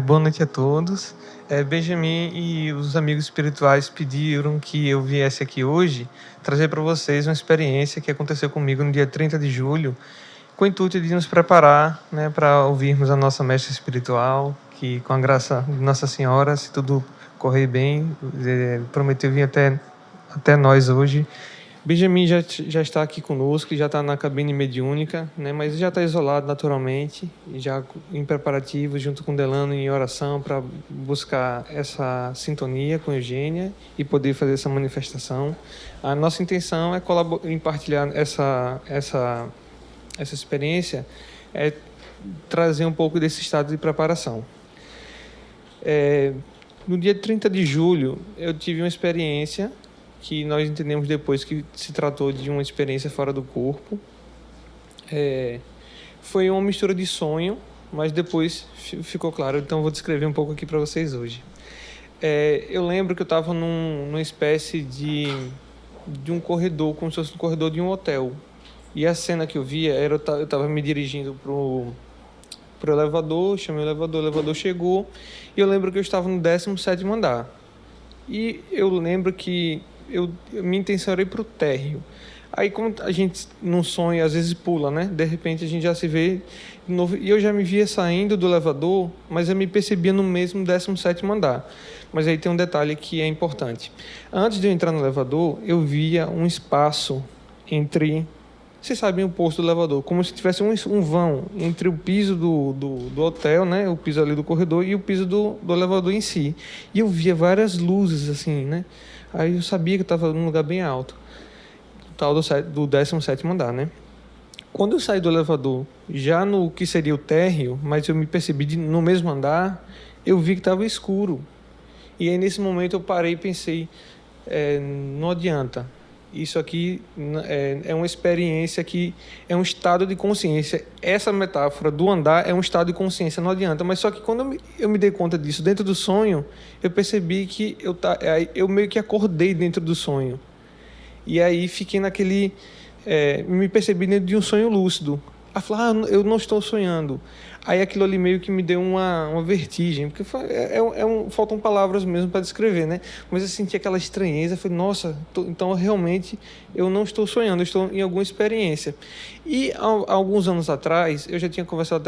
Boa noite a todos. Benjamin e os amigos espirituais pediram que eu viesse aqui hoje trazer para vocês uma experiência que aconteceu comigo no dia 30 de julho, com o intuito de nos preparar, né, para ouvirmos a nossa mestra espiritual, que com a graça de Nossa Senhora, se tudo correr bem, prometeu vir até nós hoje. Benjamin já está aqui conosco, já está na cabine mediúnica, né, mas já está isolado naturalmente, já em preparativo, junto com Delano, em oração, para buscar essa sintonia com Eugênia e poder fazer essa manifestação. A nossa intenção é em partilhar essa experiência, é trazer um pouco desse estado de preparação. No dia 30 de julho, eu tive uma experiência que nós entendemos depois que se tratou de uma experiência fora do corpo. Foi uma mistura de sonho, mas depois ficou claro, então vou descrever um pouco aqui para vocês hoje. Eu lembro que eu estava numa espécie de um corredor, como se fosse um corredor de um hotel. E a cena que eu via era eu estava me dirigindo pro elevador, chamei o elevador chegou, e eu lembro que eu estava no 17º andar. E eu lembro que minha intenção era ir para o térreo. Aí, como a gente num sonho às vezes pula, né? De repente a gente já se vê de novo. E eu já me via saindo do elevador, mas eu me percebia no mesmo 17º andar. Mas aí tem um detalhe que é importante. Antes de eu entrar no elevador, eu via um espaço entre... Vocês sabem o posto do elevador, como se tivesse um vão entre o piso do hotel, né? O piso ali do corredor e o piso do elevador em si. E eu via várias luzes, assim, né? Aí eu sabia que eu estava num lugar bem alto, tal do 17º andar, né? Quando eu saí do elevador, já no que seria o térreo, mas eu me percebi no mesmo andar, eu vi que estava escuro. E aí nesse momento eu parei e pensei, não adianta. Isso aqui é uma experiência que é um estado de consciência. Essa metáfora do andar é um estado de consciência, não adianta. Mas só que quando eu me dei conta disso dentro do sonho, eu percebi que eu meio que acordei dentro do sonho. E aí fiquei me percebi dentro de um sonho lúcido. Aí falei, eu não estou sonhando. Aí aquilo ali meio que me deu uma vertigem, porque faltam palavras mesmo para descrever, né? Mas eu senti aquela estranheza, falei, nossa, então realmente eu não estou sonhando, eu estou em alguma experiência. E há alguns anos atrás, eu já tinha conversado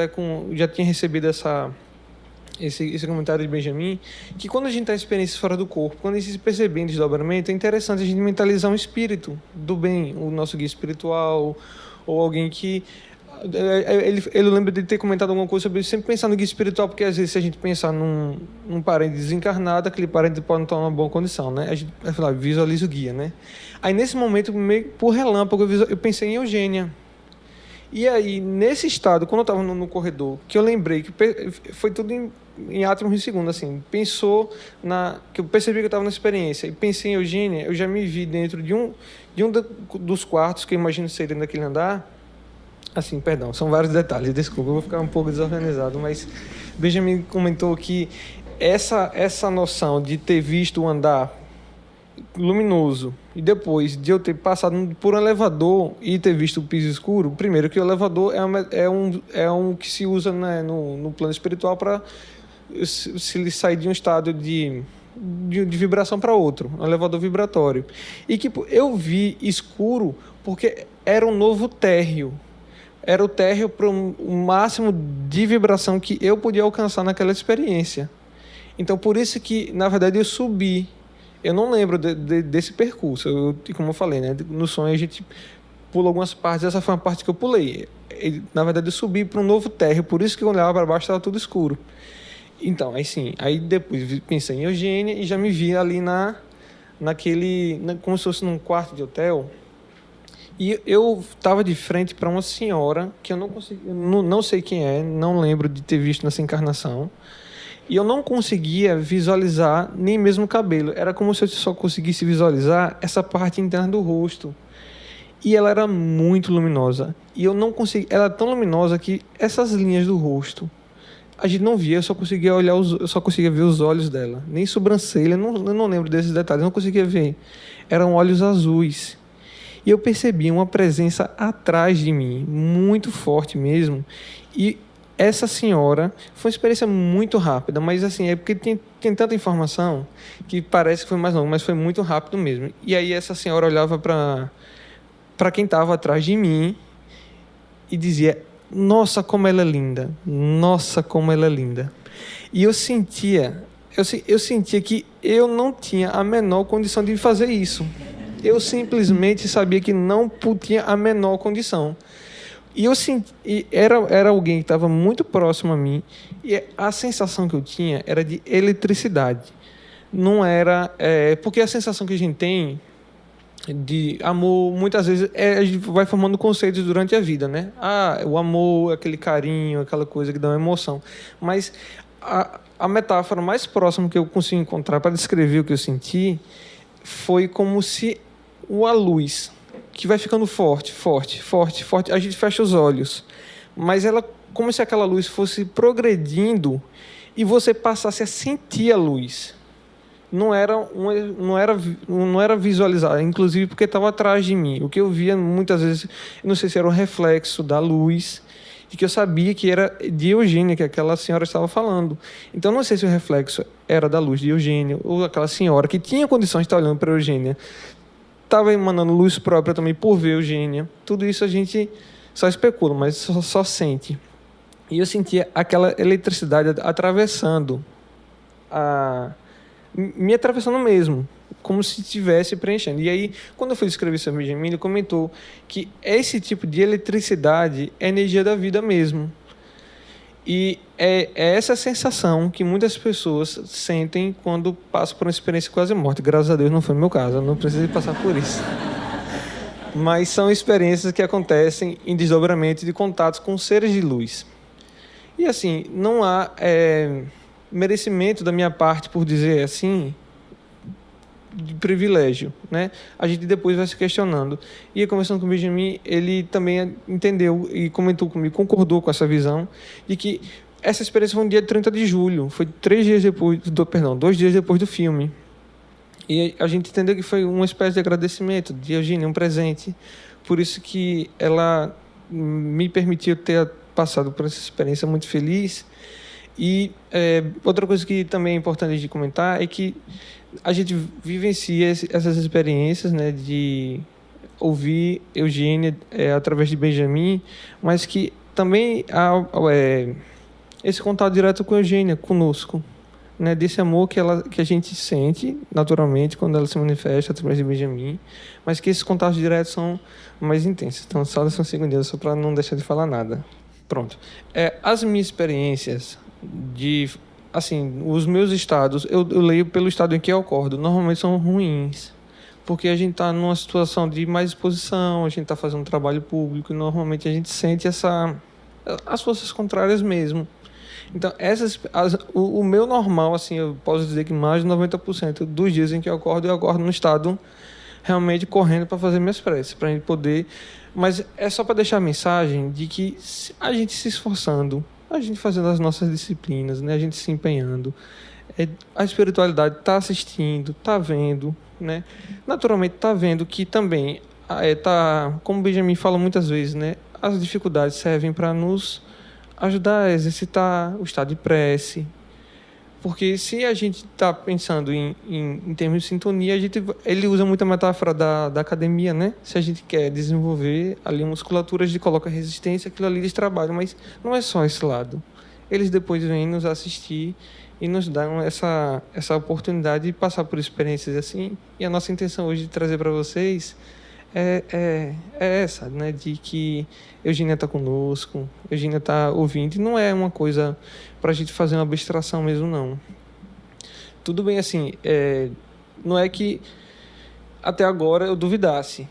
já tinha recebido esse comentário de Benjamin, que quando a gente está em experiências fora do corpo, quando a gente se percebe em desdobramento, é interessante a gente mentalizar um espírito do bem, o nosso guia espiritual, ou alguém que... Ele lembra de ter comentado alguma coisa sobre sempre pensar no guia espiritual, porque às vezes se a gente pensar num parente desencarnado, aquele parente pode não estar numa boa condição, né? A gente vai falar, visualiza o guia, né? Aí nesse momento, meio por relâmpago, eu pensei em Eugênia. E aí, nesse estado, quando eu estava no corredor, que eu lembrei que foi tudo em átomos de segundo, assim, que eu percebi que eu estava na experiência, e pensei em Eugênia, eu já me vi dentro de um dos quartos, que eu imagino ser dentro daquele andar. Assim, perdão, são vários detalhes, desculpa, eu vou ficar um pouco desorganizado, mas Benjamin comentou que essa noção de ter visto o andar luminoso e depois de eu ter passado por um elevador e ter visto o piso escuro, primeiro que o elevador é um que se usa, né, no plano espiritual para se sair de um estado de vibração para outro, um elevador vibratório. E que eu vi escuro porque era um novo térreo. Era o térreo para o máximo de vibração que eu podia alcançar naquela experiência. Então, por isso que, na verdade, eu subi. Eu não lembro desse percurso. Como eu falei, né? No sonho a gente pula algumas partes. Essa foi uma parte que eu pulei. Na verdade, eu subi para um novo térreo. Por isso que quando eu olhava para baixo estava tudo escuro. Então, aí sim. Aí depois pensei em Eugênia e já me vi ali como se fosse num quarto de hotel. E eu estava de frente para uma senhora que eu não consegui, não sei quem é, não lembro de ter visto nessa encarnação. E eu não conseguia visualizar nem mesmo o cabelo. Era como se eu só conseguisse visualizar essa parte interna do rosto. E ela era muito luminosa. E eu não conseguia. Ela era tão luminosa que essas linhas do rosto a gente não via, eu só conseguia ver os olhos dela. Nem sobrancelha, eu não lembro desses detalhes, eu não conseguia ver. Eram olhos azuis. E eu percebi uma presença atrás de mim, muito forte mesmo. E essa senhora, foi uma experiência muito rápida, mas assim, é porque tem tanta informação que parece que foi mais longo, mas foi muito rápido mesmo. E aí essa senhora olhava para quem estava atrás de mim e dizia: nossa, como ela é linda, nossa, como ela é linda. E eu sentia que eu não tinha a menor condição de fazer isso. Eu simplesmente sabia que não tinha a menor condição. E eu senti, era alguém que estava muito próximo a mim, e a sensação que eu tinha era de eletricidade. Não era... porque a sensação que a gente tem de amor, muitas vezes, a gente vai formando conceitos durante a vida, né? O amor, aquele carinho, aquela coisa que dá uma emoção. Mas a metáfora mais próxima que eu consigo encontrar para descrever o que eu senti foi como se a luz, que vai ficando forte, forte, forte, forte, a gente fecha os olhos, mas ela, como se aquela luz fosse progredindo e você passasse a sentir a luz. Não era visualizar, inclusive porque estava atrás de mim. O que eu via muitas vezes, não sei se era um reflexo da luz, e que eu sabia que era de Eugênia, que aquela senhora estava falando. Então, não sei se o reflexo era da luz de Eugênia, ou aquela senhora que tinha condições de estar olhando para Eugênia, estava emanando luz própria também por ver Eugênia. Tudo isso a gente só especula, mas só sente. E eu sentia aquela eletricidade atravessando me atravessando mesmo, como se estivesse preenchendo. E aí, quando eu fui escrever sobre Benjamin, ele comentou que esse tipo de eletricidade é energia da vida mesmo. E é essa sensação que muitas pessoas sentem quando passam por uma experiência quase morte. Graças a Deus não foi o meu caso, eu não precisei passar por isso. Mas são experiências que acontecem em desdobramento de contatos com seres de luz. E assim, não há merecimento da minha parte, por dizer assim, de privilégio, né? A gente depois vai se questionando. E conversando com o Benjamin, ele também entendeu e comentou comigo, concordou com essa visão de que essa experiência foi no dia 30 de julho, foi 2 dias depois do filme. E a gente entendeu que foi uma espécie de agradecimento de Eugênia, um presente. Por isso que ela me permitiu ter passado por essa experiência muito feliz. E outra coisa que também é importante de comentar é que a gente vivencia essas experiências, né, de ouvir Eugênia através de Benjamin, mas que também há esse contato direto com Eugênia, conosco, né, desse amor que a gente sente naturalmente quando ela se manifesta através de Benjamin, mas que esses contatos diretos são mais intensos. Então, só um segundinho, só para não deixar de falar nada. Pronto. As minhas experiências assim, os meus estados, eu leio pelo estado em que eu acordo, normalmente são ruins, porque a gente está numa situação de mais exposição, a gente está fazendo um trabalho público, e normalmente a gente sente as forças contrárias mesmo. Então, o meu normal, assim, eu posso dizer que mais de 90% dos dias em que eu acordo no estado realmente correndo para fazer minhas preces, para a gente poder... Mas é só para deixar a mensagem de que a gente se esforçando, a gente fazendo as nossas disciplinas, né? A gente se empenhando, a espiritualidade está assistindo, está vendo, né? Naturalmente está vendo que também, como o Benjamin fala muitas vezes, né? As dificuldades servem para nos ajudar a exercitar o estado de prece. Porque se a gente está pensando em termos de sintonia, ele usa muito a metáfora da academia, né? Se a gente quer desenvolver ali musculatura, a gente coloca resistência, aquilo ali eles trabalham, mas não é só esse lado. Eles depois vêm nos assistir e nos dão essa oportunidade de passar por experiências assim. E a nossa intenção hoje de trazer para vocês é essa, né? De que Eugênia está conosco, Eugênia está ouvindo, e não é uma coisa para a gente fazer uma abstração mesmo, não. Tudo bem, assim, não é que até agora eu duvidasse,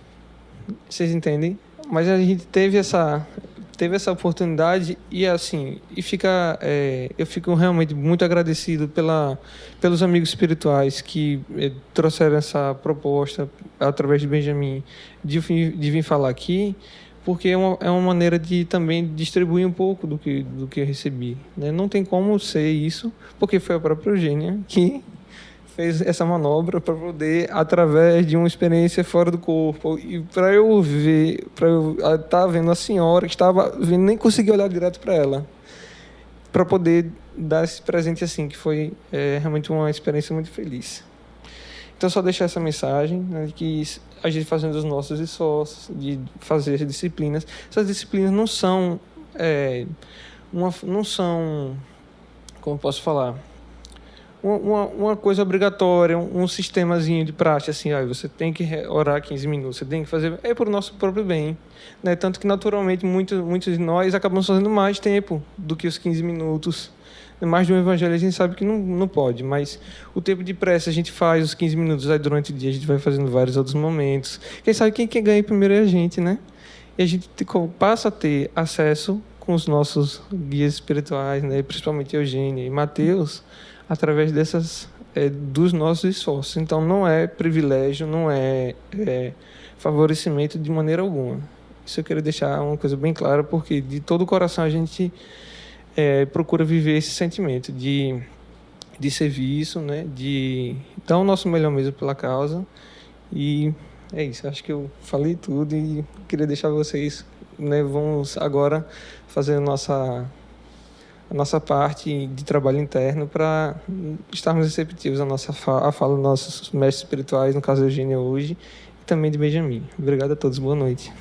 vocês entendem? Mas a gente teve essa oportunidade e, assim, eu fico realmente muito agradecido pelos amigos espirituais que trouxeram essa proposta através de Benjamin de vir falar aqui, porque é uma maneira de também distribuir um pouco do que eu recebi, né? Não tem como ser isso, porque foi a própria Eugênia que fez essa manobra para poder, através de uma experiência fora do corpo, e para eu estar vendo a senhora que estava vendo, nem consegui olhar direto para ela. para poder dar esse presente assim, que foi realmente uma experiência muito feliz. Então, só deixar essa mensagem, né, que a gente fazendo os nossos esforços de fazer as disciplinas, essas disciplinas não são, não são, como posso falar, uma coisa obrigatória, um sistemazinho de prática, assim, você tem que orar 15 minutos, você tem que fazer, por nosso próprio bem, né? Tanto que, naturalmente, muitos de nós acabamos fazendo mais tempo do que os 15 minutos. Mais de um evangelho a gente sabe que não pode, mas o tempo de prece a gente faz os 15 minutos, aí durante o dia a gente vai fazendo vários outros momentos. Quem sabe quem ganha primeiro é a gente, né? E a gente passa a ter acesso com os nossos guias espirituais, né? Principalmente Eugênia e Mateus, através dos nossos esforços. Então, não é privilégio, não é favorecimento de maneira alguma. Isso eu quero deixar uma coisa bem clara, porque de todo o coração a gente procura viver esse sentimento de serviço, né? De dar o nosso melhor mesmo pela causa. E é isso, acho que eu falei tudo e queria deixar vocês, né? Vamos agora fazer a nossa parte de trabalho interno para estarmos receptivos à fala dos nossos mestres espirituais, no caso Eugênia hoje, e também de Benjamin. Obrigado a todos, boa noite.